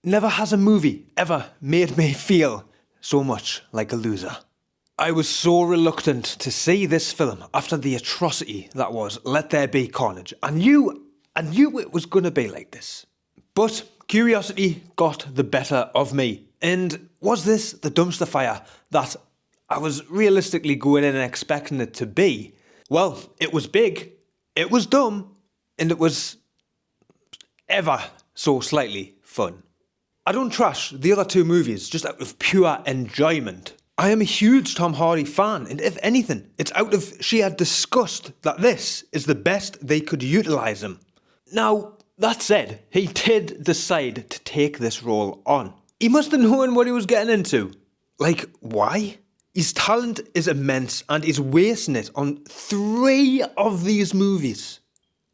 Never has a movie ever made me feel so much like a loser. I was so reluctant to see this film after the atrocity that was Let There Be Carnage. I knew it was going to be like this. But curiosity got the better of me. And was this the dumpster fire that I was realistically going in and expecting it to be? Well, it was big, it was dumb, and it was ever so slightly fun. I don't trash the other two movies just out of pure enjoyment. I am a huge Tom Hardy fan, and if anything, it's out of sheer disgust that this is the best they could utilise him. Now, that said, he did decide to take this role on. He must have known what he was getting into. Like, why? His talent is immense, and he's wasting it on 3 of these movies.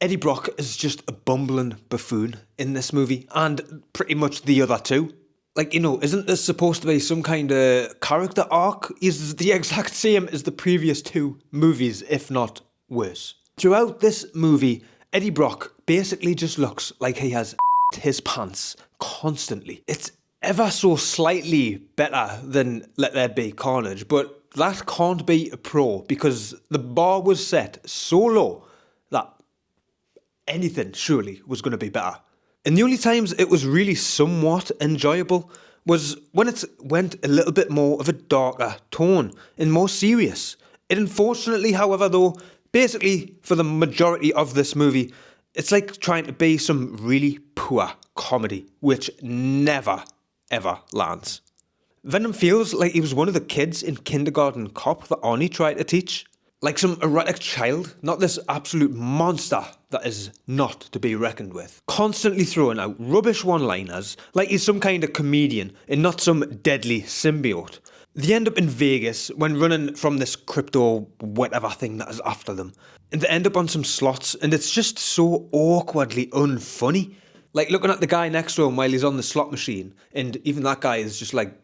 Eddie Brock is just a bumbling buffoon in this movie, and pretty much the other two. Like, isn't this supposed to be some kind of character arc? He's the exact same as the previous 2 movies, if not worse. Throughout this movie, Eddie Brock basically just looks like he has his pants constantly. It's ever so slightly better than Let There Be Carnage, but that can't be a pro because the bar was set so low that anything surely was going to be better. And the only times it was really somewhat enjoyable was when it went a little bit more of a darker tone and more serious. It unfortunately, however, though, basically for the majority of this movie, it's like trying to be some really poor comedy, which never, ever lands. Venom feels like he was one of the kids in Kindergarten Cop that Arnie tried to teach. Like some erratic child, not this absolute monster that is not to be reckoned with. Constantly throwing out rubbish one-liners like he's some kind of comedian and not some deadly symbiote. They end up in Vegas when running from this crypto whatever thing that is after them. And they end up on some slots and it's just so awkwardly unfunny. Like looking at the guy next to him while he's on the slot machine, and even that guy is just like,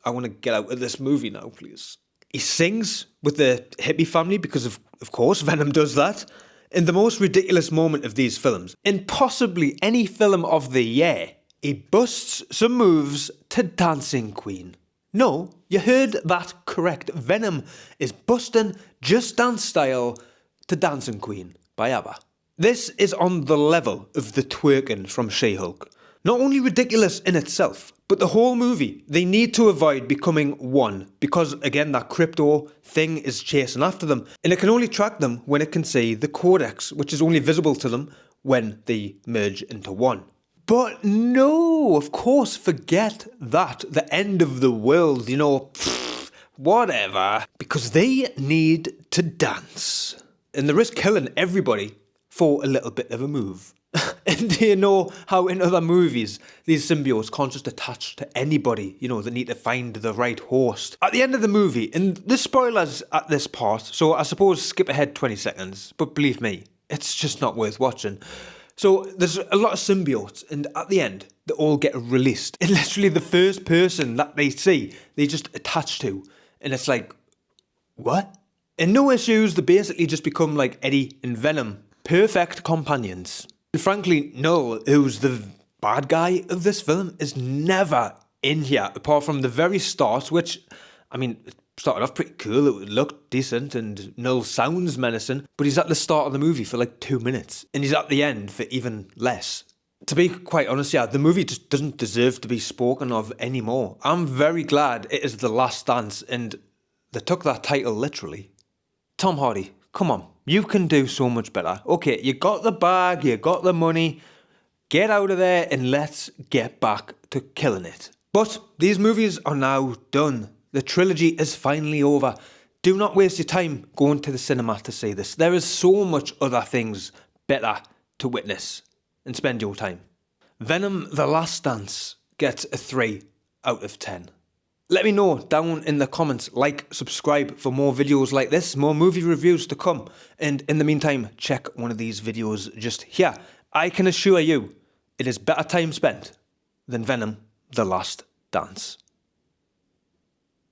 I want to get out of this movie now, please. He sings with the hippie family because of course Venom does that. In the most ridiculous moment of these films, in possibly any film of the year, he busts some moves to Dancing Queen. No, you heard that correct. Venom is busting Just Dance style to Dancing Queen by ABBA. This is on the level of the twerking from She-Hulk. Not only ridiculous in itself, but the whole movie, they need to avoid becoming one because, again, that crypto thing is chasing after them and it can only track them when it can see the codex, which is only visible to them when they merge into one. But no, of course, forget that. The end of the world, whatever. Because they need to dance. And they risk killing everybody for a little bit of a move. And do you know how in other movies these symbiotes can't just attach to anybody? They need to find the right host. At the end of the movie, and the spoilers at this part, so I suppose skip ahead 20 seconds, but believe me, it's just not worth watching. So there's a lot of symbiotes, and at the end, they all get released. And literally the first person that they see, they just attach to. And it's like, what? And no issues, they basically just become like Eddie and Venom. Perfect companions. And frankly, Null, who's the bad guy of this film, is never in here, apart from the very start, which, it started off pretty cool, it looked decent, and Null sounds menacing, but he's at the start of the movie for like 2 minutes, and he's at the end for even less. To be quite honest, the movie just doesn't deserve to be spoken of anymore. I'm very glad it is The Last Dance, and they took that title literally. Tom Hardy, come on. You can do so much better. Okay, you got the bag, you got the money. Get out of there and let's get back to killing it. But these movies are now done. The trilogy is finally over. Do not waste your time going to the cinema to see this. There is so much other things better to witness and spend your time. Venom: The Last Dance gets a 3 out of 10. Let me know down in the comments, subscribe for more videos like this, more movie reviews to come. And in the meantime, check one of these videos just here. I can assure you, it is better time spent than Venom: The Last Dance.